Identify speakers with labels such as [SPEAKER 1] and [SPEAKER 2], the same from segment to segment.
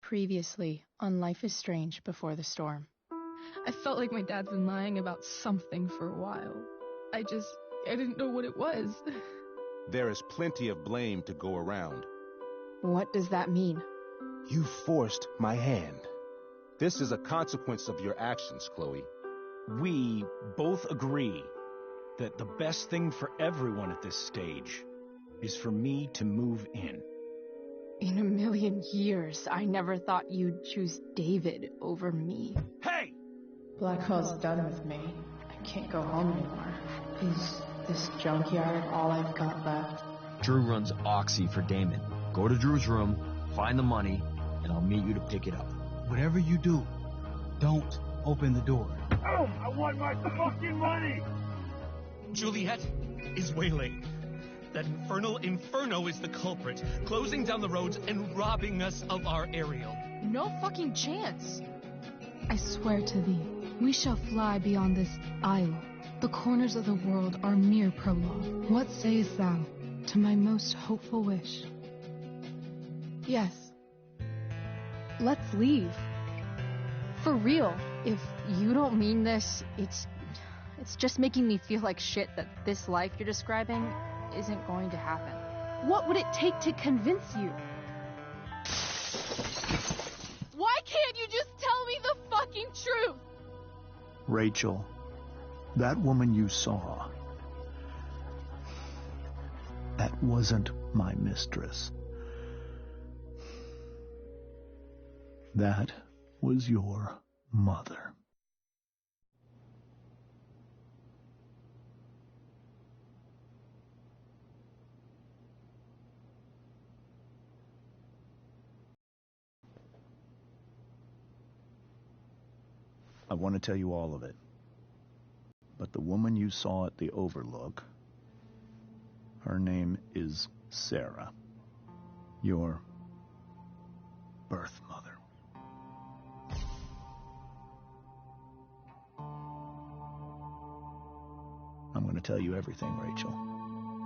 [SPEAKER 1] Previously on Life is Strange Before the Storm.
[SPEAKER 2] I felt like my dad's been lying about something for a while. I didn't know what it was.
[SPEAKER 3] There is plenty of blame to go around.
[SPEAKER 1] What does that mean?
[SPEAKER 3] You forced my hand. This is a consequence of your actions, Chloe.
[SPEAKER 4] We both agree that the best thing for everyone at this stage is for me to move in.
[SPEAKER 1] In a million years, I never thought you'd choose David over me.
[SPEAKER 4] Hey!
[SPEAKER 1] Blackwell's done with me. I can't go home anymore. Is this junkyard all I've got left?
[SPEAKER 5] Drew runs Oxy for Damon. Go to Drew's room, find the money, and I'll meet you to pick it up.
[SPEAKER 6] Whatever you do, don't open the door.
[SPEAKER 7] Oh, I want my fucking money!
[SPEAKER 8] Juliet is waylaid. That infernal Inferno is the culprit, closing down the roads and robbing us of our aerial.
[SPEAKER 2] No fucking chance.
[SPEAKER 9] I swear to thee, we shall fly beyond this isle. The corners of the world are mere prologue. What sayest thou to my most hopeful wish?
[SPEAKER 1] Yes. Let's leave. For real. If you don't mean this, it's just making me feel like shit that this life you're describing isn't going to happen. What would it take to convince you?
[SPEAKER 2] Why can't you just tell me the fucking truth?
[SPEAKER 6] Rachel, that woman you saw, that wasn't my mistress. That was your mother. I want to tell you all of it. But the woman you saw at the Overlook, her name is Sarah. Your birth mother. I'm going to tell you everything, Rachel.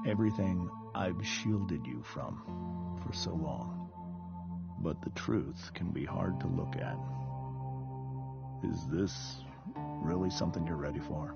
[SPEAKER 6] Everything I've shielded you from for so long. But the truth can be hard to look at. Is this really something you're ready for?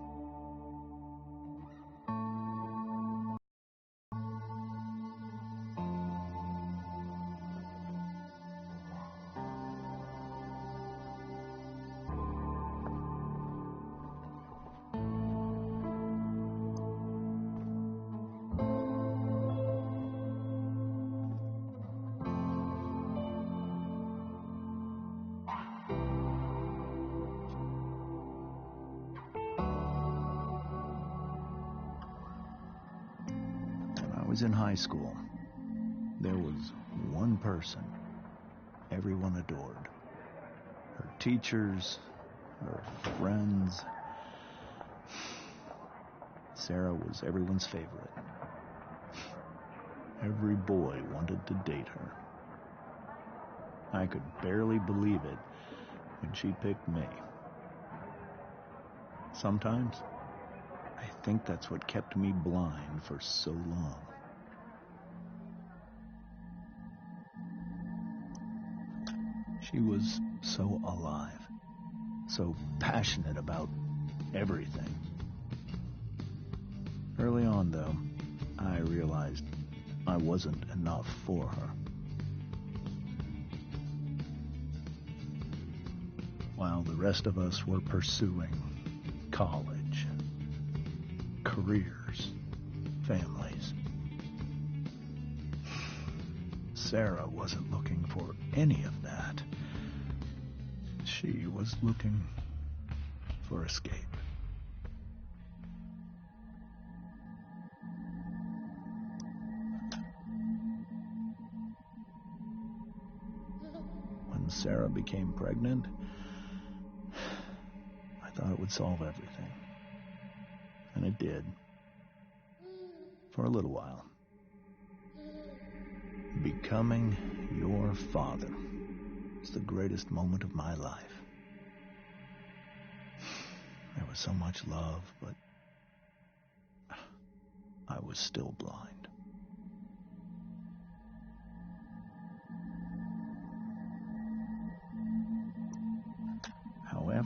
[SPEAKER 6] In high school, there was one person everyone adored. Her teachers, her friends. Sarah was everyone's favorite. Every boy wanted to date her. I could barely believe it when she picked me. Sometimes, I think that's what kept me blind for so long. She was so alive, so passionate about everything. Early on, though, I realized I wasn't enough for her. While the rest of us were pursuing college, careers, families, Sarah wasn't looking for any of that. She was looking for escape. When Sarah became pregnant, I thought it would solve everything. And it did. For a little while. Becoming your father was the greatest moment of my life. There was so much love, but I was still blind.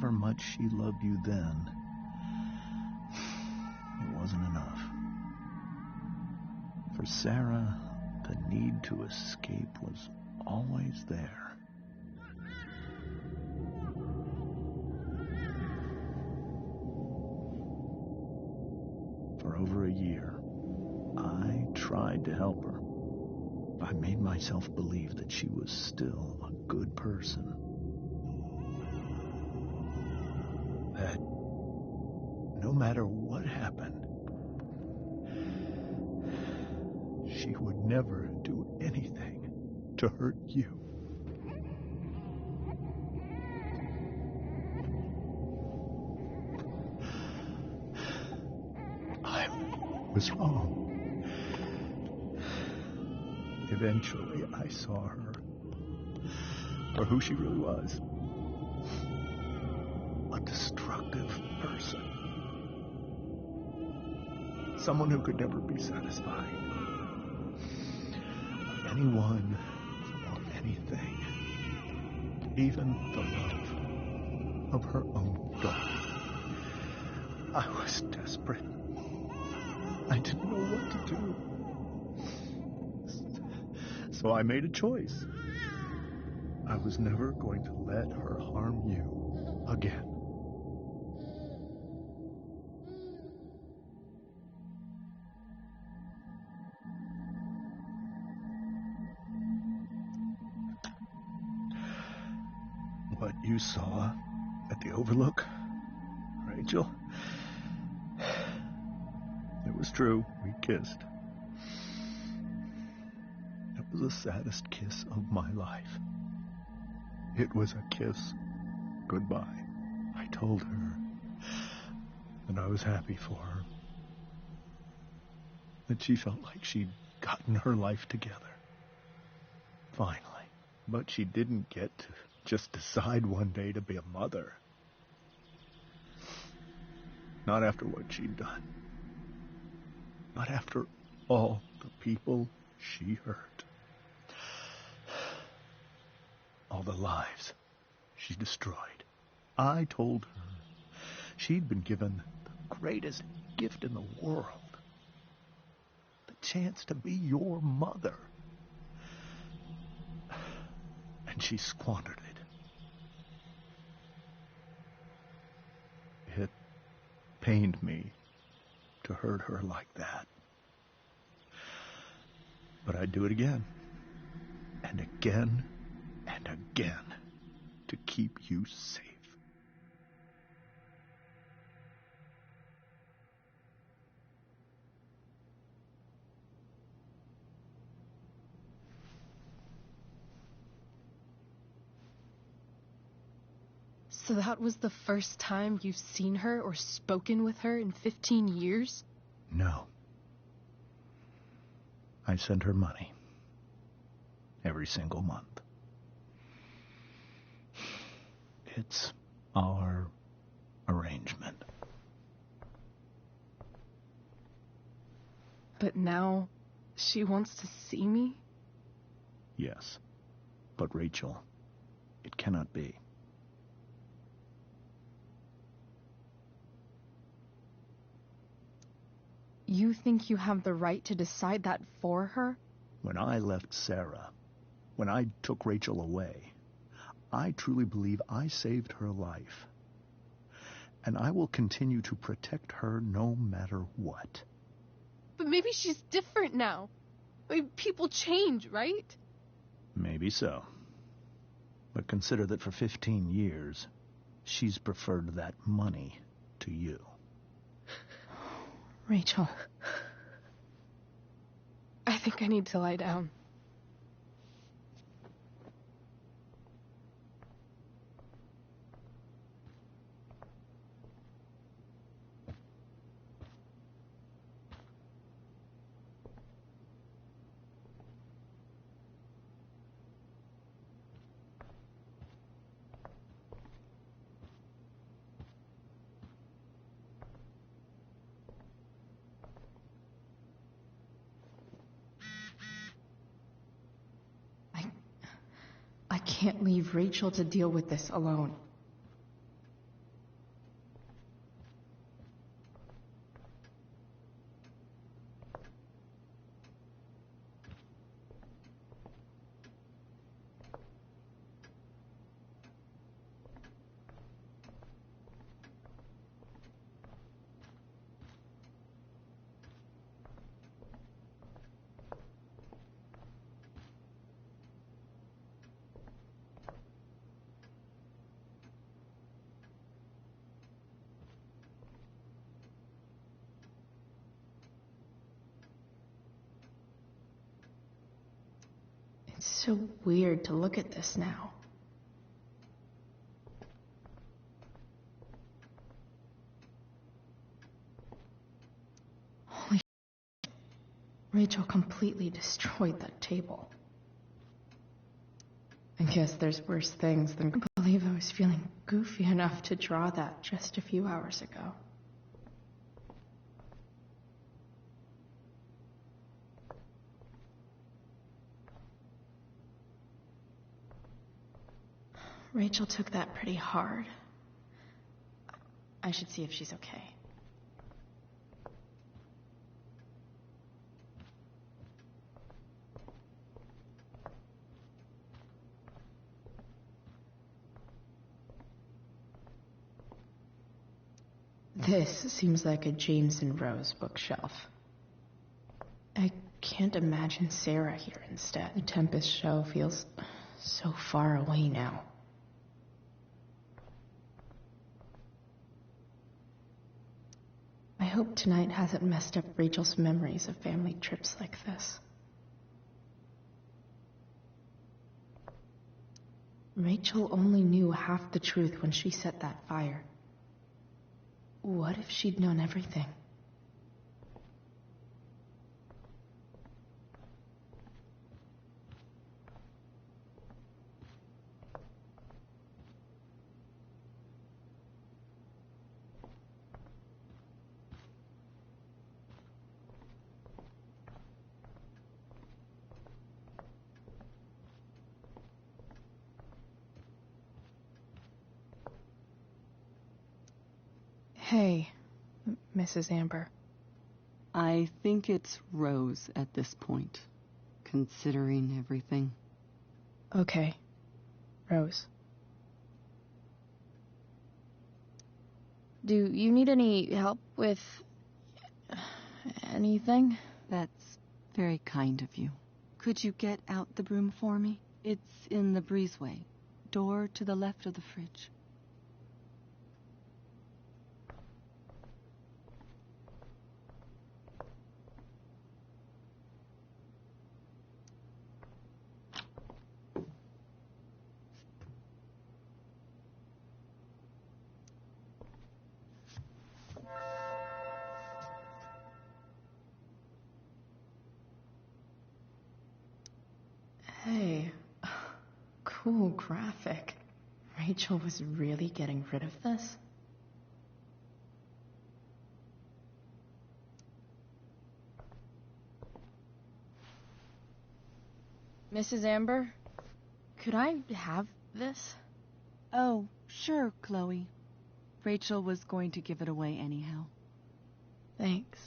[SPEAKER 6] however much she loved you then, it wasn't enough. For Sarah, the need to escape was always there. For over a year, I tried to help her. I made myself believe that she was still a good person. That no matter what happened, she would never do anything to hurt you. I was wrong. Eventually, I saw her for who she really was. A destructive person. Someone who could never be satisfied. Anyone or anything. Even the love of her own daughter. I was desperate. I didn't know what to do. So I made a choice. I was never going to let her harm you again. What you saw at the Overlook, Rachel, it was true. We kissed. It was the saddest kiss of my life. It was a kiss goodbye. I told her that I was happy for her. That she felt like she'd gotten her life together. Finally. But she didn't get to just decide one day to be a mother. Not after what she'd done. Not after all the people she hurt. All the lives she destroyed. I told her she'd been given the greatest gift in the world. The chance to be your mother. And she squandered it. It pained me to hurt her like that. But I'd do it again. And again. And again. To keep you safe.
[SPEAKER 1] So that was the first time you've seen her or spoken with her in 15 years?
[SPEAKER 6] No. I sent her money. Every single month. It's our arrangement.
[SPEAKER 1] But now she wants to see me?
[SPEAKER 6] Yes. But Rachel, it cannot be.
[SPEAKER 1] You think you have the right to decide that for her?
[SPEAKER 6] When I left Sarah, when I took Rachel away, I truly believe I saved her life. And I will continue to protect her no matter what.
[SPEAKER 1] But maybe she's different now. I mean, people change, right?
[SPEAKER 6] Maybe so. But consider that for 15 years, she's preferred that money to you.
[SPEAKER 1] Rachel, I think I need to lie down. I can't leave Rachel to deal with this alone. It's so weird to look at this now. Holy shit. Rachel completely destroyed that table. I guess there's worse things than... I can't believe I was feeling goofy enough to draw that just a few hours ago. Rachel took that pretty hard. I should see if she's okay. This seems like a James and Rose bookshelf. I can't imagine Sarah here instead. The Tempest show feels so far away now. I hope tonight hasn't messed up Rachel's memories of family trips like this. Rachel only knew half the truth when she set that fire. What if she'd known everything? Hey, Mrs. Amber.
[SPEAKER 10] I think it's Rose at this point, considering everything.
[SPEAKER 1] Okay, Rose. Do you need any help with... anything?
[SPEAKER 10] That's very kind of you. Could you get out the broom for me? It's in the breezeway, door to the left of the fridge.
[SPEAKER 1] Hey, cool graphic. Rachel was really getting rid of this? Mrs. Amber, could I have this?
[SPEAKER 10] Oh, sure, Chloe. Rachel was going to give it away anyhow.
[SPEAKER 1] Thanks.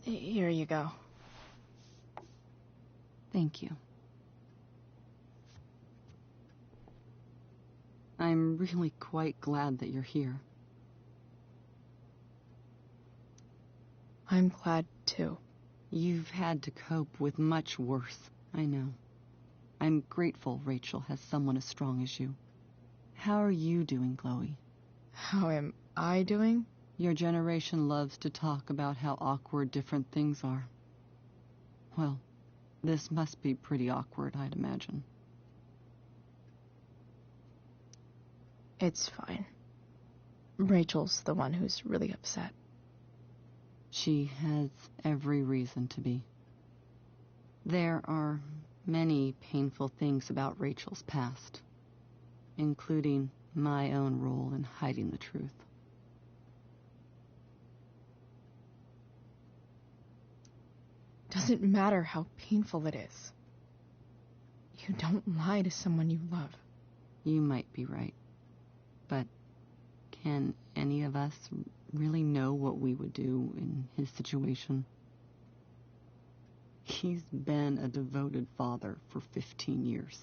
[SPEAKER 1] Here you go.
[SPEAKER 10] Thank you. I'm really quite glad that you're here.
[SPEAKER 1] I'm glad, too.
[SPEAKER 10] You've had to cope with much worse, I know. I'm grateful Rachel has someone as strong as you. How are you doing, Chloe?
[SPEAKER 1] How am I doing?
[SPEAKER 10] Your generation loves to talk about how awkward different things are. Well, this must be pretty awkward, I'd imagine.
[SPEAKER 1] It's fine. Rachel's the one who's really upset.
[SPEAKER 10] She has every reason to be. There are many painful things about Rachel's past, including my own role in hiding the truth.
[SPEAKER 1] Doesn't matter how painful it is. You don't lie to someone you love.
[SPEAKER 10] You might be right, but can any of us really know what we would do in his situation? He's been a devoted father for 15 years.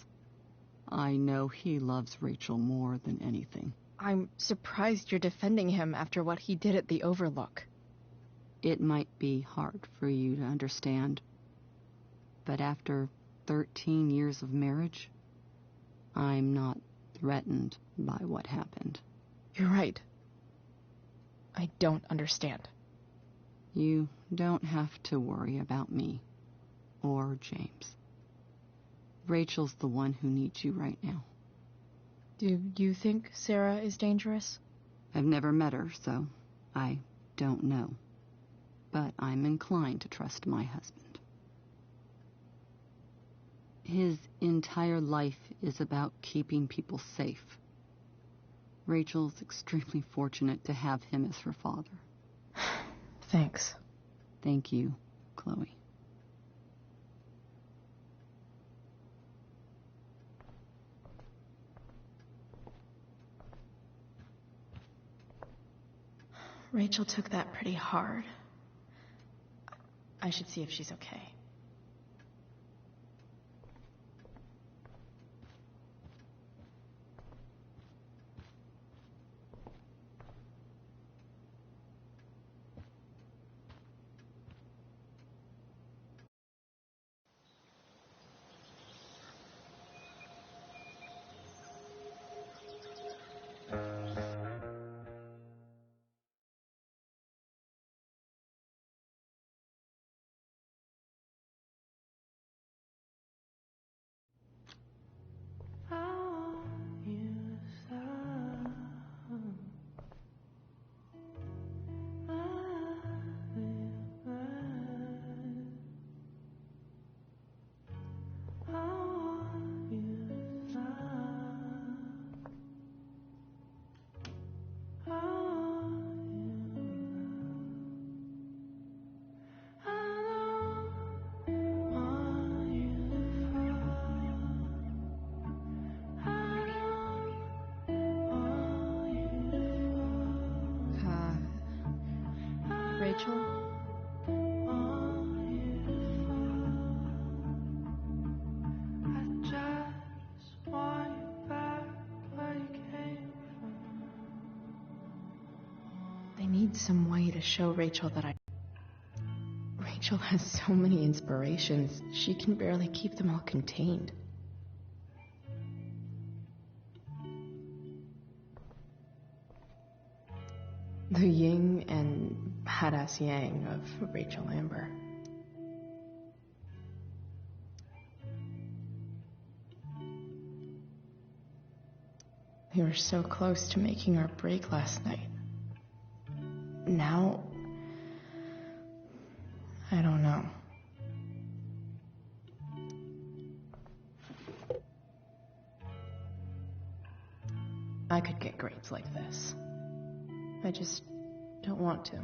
[SPEAKER 10] I know he loves Rachel more than anything.
[SPEAKER 1] I'm surprised you're defending him after what he did at the Overlook.
[SPEAKER 10] It might be hard for you to understand, but after 13 years of marriage, I'm not threatened by what happened.
[SPEAKER 1] You're right. I don't understand.
[SPEAKER 10] You don't have to worry about me or James. Rachel's the one who needs you right now.
[SPEAKER 1] Do you think Sarah is dangerous?
[SPEAKER 10] I've never met her, so I don't know. But I'm inclined to trust my husband. His entire life is about keeping people safe. Rachel's extremely fortunate to have him as her father.
[SPEAKER 1] Thanks.
[SPEAKER 10] Thank you, Chloe.
[SPEAKER 1] Rachel took that pretty hard. I should see if she's okay. Rachel? I need some way to show Rachel that Rachel has so many inspirations, she can barely keep them all contained. The yin and badass yang of Rachel Amber. We were so close to making our break last night. Now, I don't know. I could get grades like this. I just don't want to.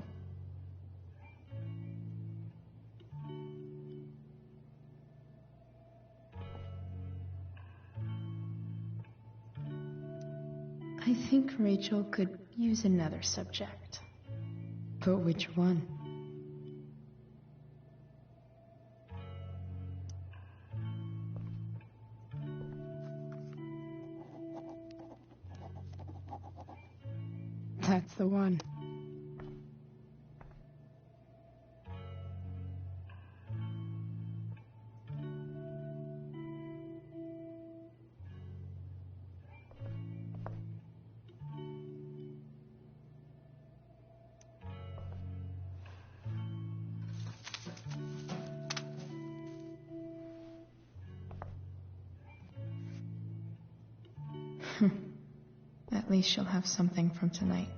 [SPEAKER 1] I think Rachel could use another subject. But which one? That's the one. At least she'll have something from tonight.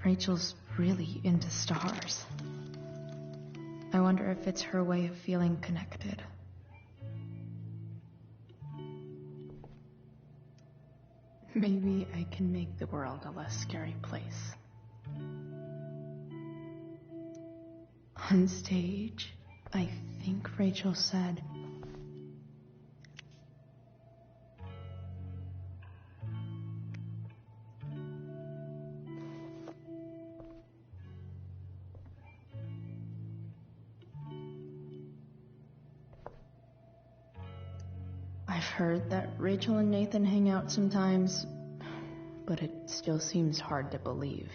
[SPEAKER 1] Rachel's really into stars. I wonder if it's her way of feeling connected. Maybe I can make the world a less scary place. On stage, I think Rachel said,
[SPEAKER 11] I've heard that Rachel and Nathan hang out sometimes, but it still seems hard to believe.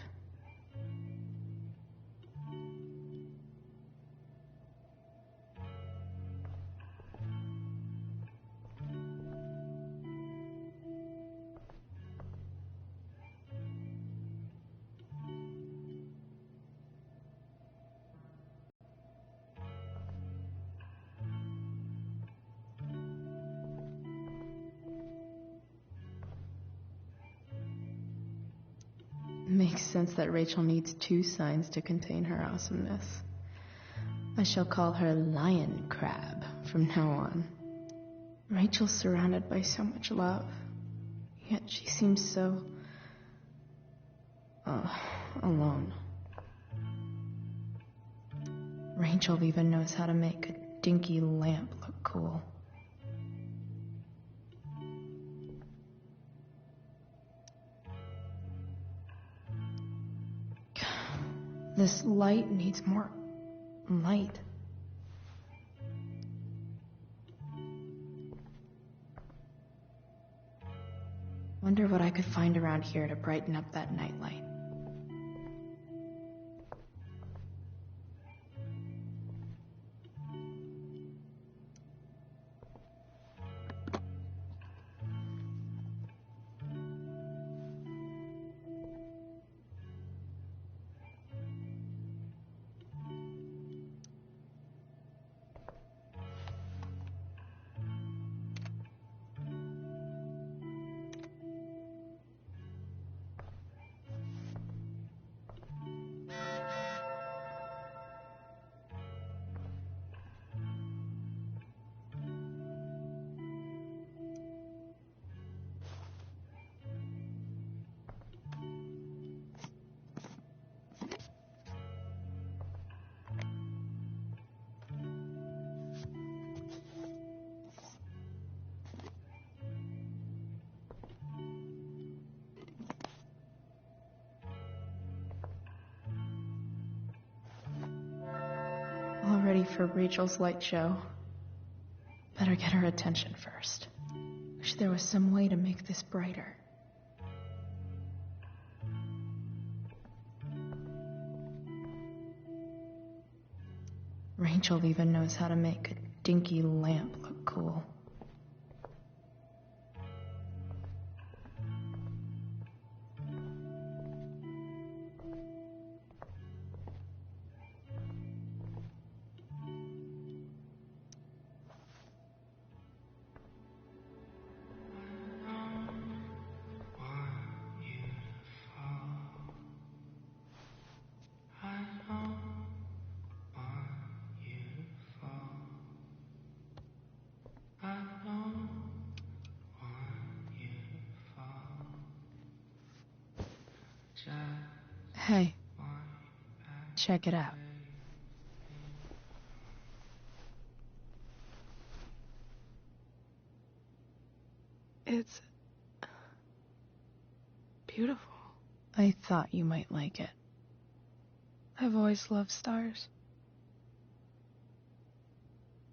[SPEAKER 11] Makes sense that Rachel needs 2 signs to contain her awesomeness. I shall call her Lion Crab from now on. Rachel's surrounded by so much love, yet she seems so... alone. Rachel even knows how to make a dinky lamp look cool. This light needs more light. Wonder what I could find around here to brighten up that nightlight. All ready for Rachel's light show. Better get her attention first. Wish there was some way to make this brighter. Rachel even knows how to make a dinky lamp look cool. Hey, check it out.
[SPEAKER 2] It's beautiful.
[SPEAKER 11] I thought you might like it.
[SPEAKER 2] I've always loved stars.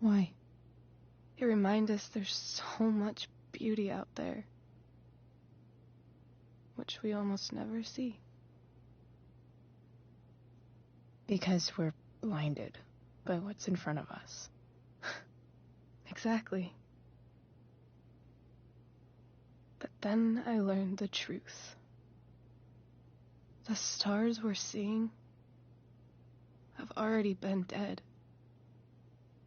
[SPEAKER 11] Why?
[SPEAKER 2] They remind us there's so much beauty out there, which we almost never see.
[SPEAKER 11] Because we're blinded by what's in front of us.
[SPEAKER 2] Exactly. But then I learned the truth. The stars we're seeing have already been dead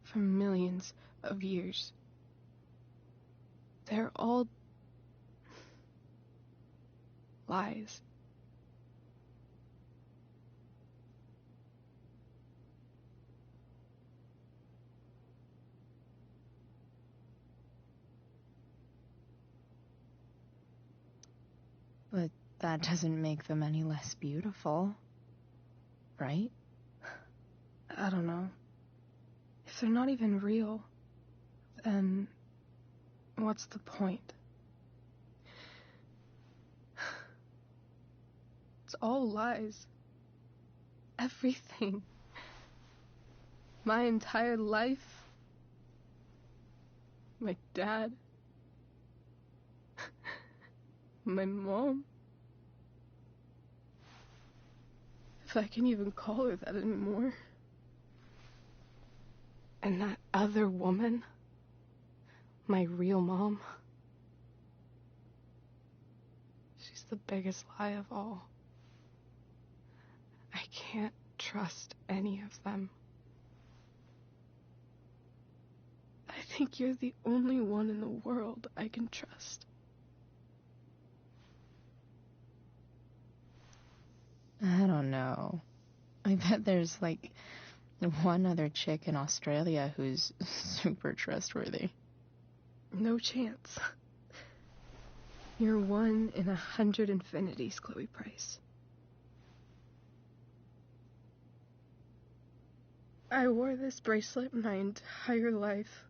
[SPEAKER 2] for millions of years. They're all lies.
[SPEAKER 11] But that doesn't make them any less beautiful, right?
[SPEAKER 2] I don't know. If they're not even real, then what's the point? It's all lies. Everything. My entire life. My dad. My mom. If I can even call her that anymore. And that other woman, my real mom, she's the biggest lie of all. I can't trust any of them. I think you're the only one in the world I can trust.
[SPEAKER 11] I don't know. I bet there's like one other chick in Australia who's super trustworthy.
[SPEAKER 2] No chance. You're 1 in 100 infinities, Chloe Price. I wore this bracelet my entire life.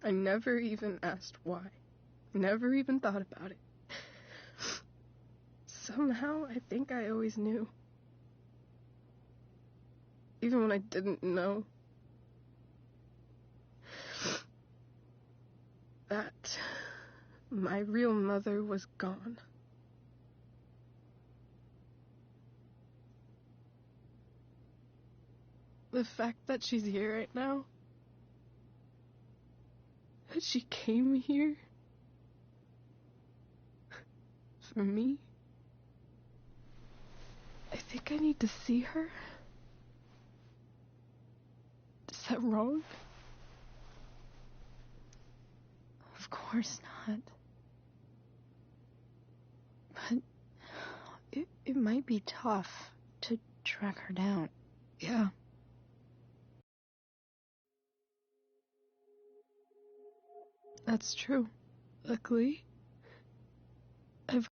[SPEAKER 2] I never even asked why. Never even thought about it. Somehow, I think I always knew. Even when I didn't know. That my real mother was gone. The fact that she's here right now, that she came here for me, I think I need to see her. Is that wrong?
[SPEAKER 11] Of course not. But it might be tough to track her down.
[SPEAKER 2] Yeah. That's true. Luckily, I've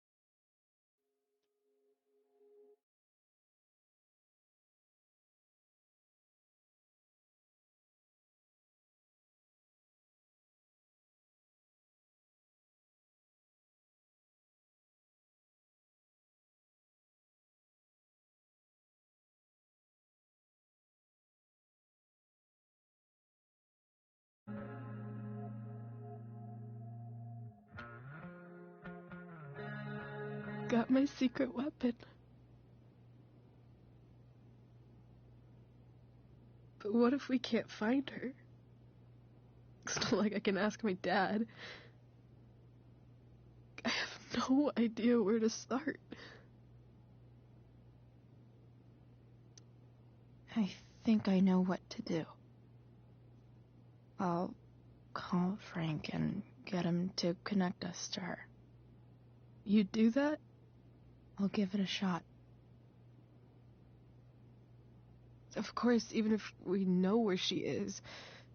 [SPEAKER 2] got my secret weapon. But what if we can't find her? It's not like I can ask my dad. I have no idea where to start.
[SPEAKER 11] I think I know what to do. I'll call Frank and get him to connect us to her.
[SPEAKER 2] You'd do that?
[SPEAKER 11] I'll give it a shot.
[SPEAKER 2] Of course, even if we know where she is,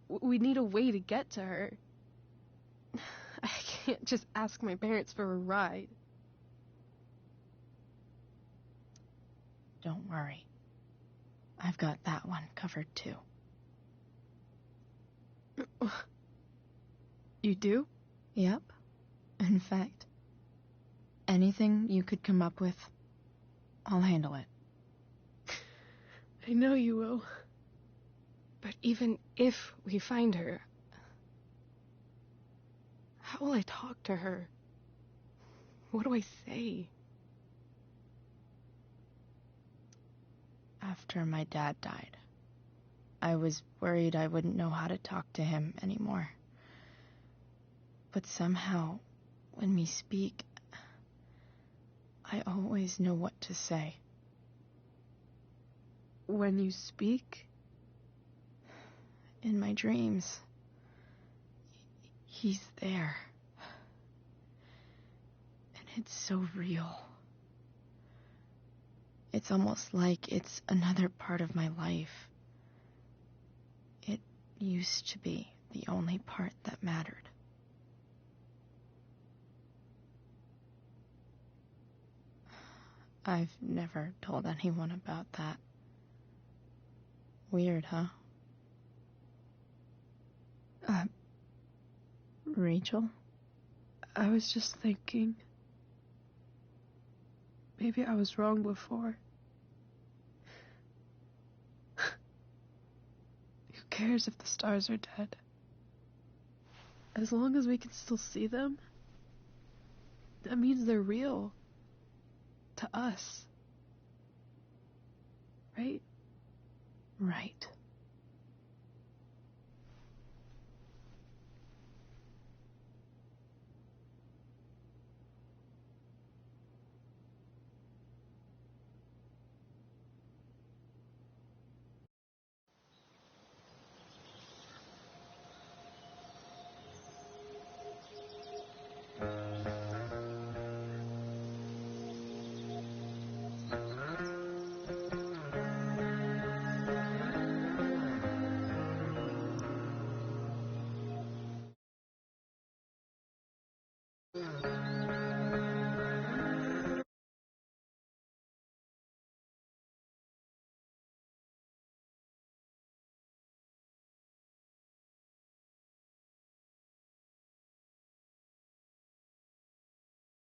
[SPEAKER 2] we need a way to get to her. I can't just ask my parents for a ride.
[SPEAKER 11] Don't worry. I've got that one covered too.
[SPEAKER 2] You do?
[SPEAKER 11] Yep. In fact, anything you could come up with, I'll handle it.
[SPEAKER 2] I know you will. But even if we find her, how will I talk to her? What do I say?
[SPEAKER 11] After my dad died, I was worried I wouldn't know how to talk to him anymore. But somehow, when we speak, I always know what to say.
[SPEAKER 2] When you speak?
[SPEAKER 11] In my dreams, he's there. And it's so real. It's almost like it's another part of my life. It used to be the only part that mattered. I've never told anyone about that. Weird, huh? Rachel?
[SPEAKER 2] I was just thinking. Maybe I was wrong before. Who cares if the stars are dead? As long as we can still see them, that means they're real. To us. Right?
[SPEAKER 11] Right.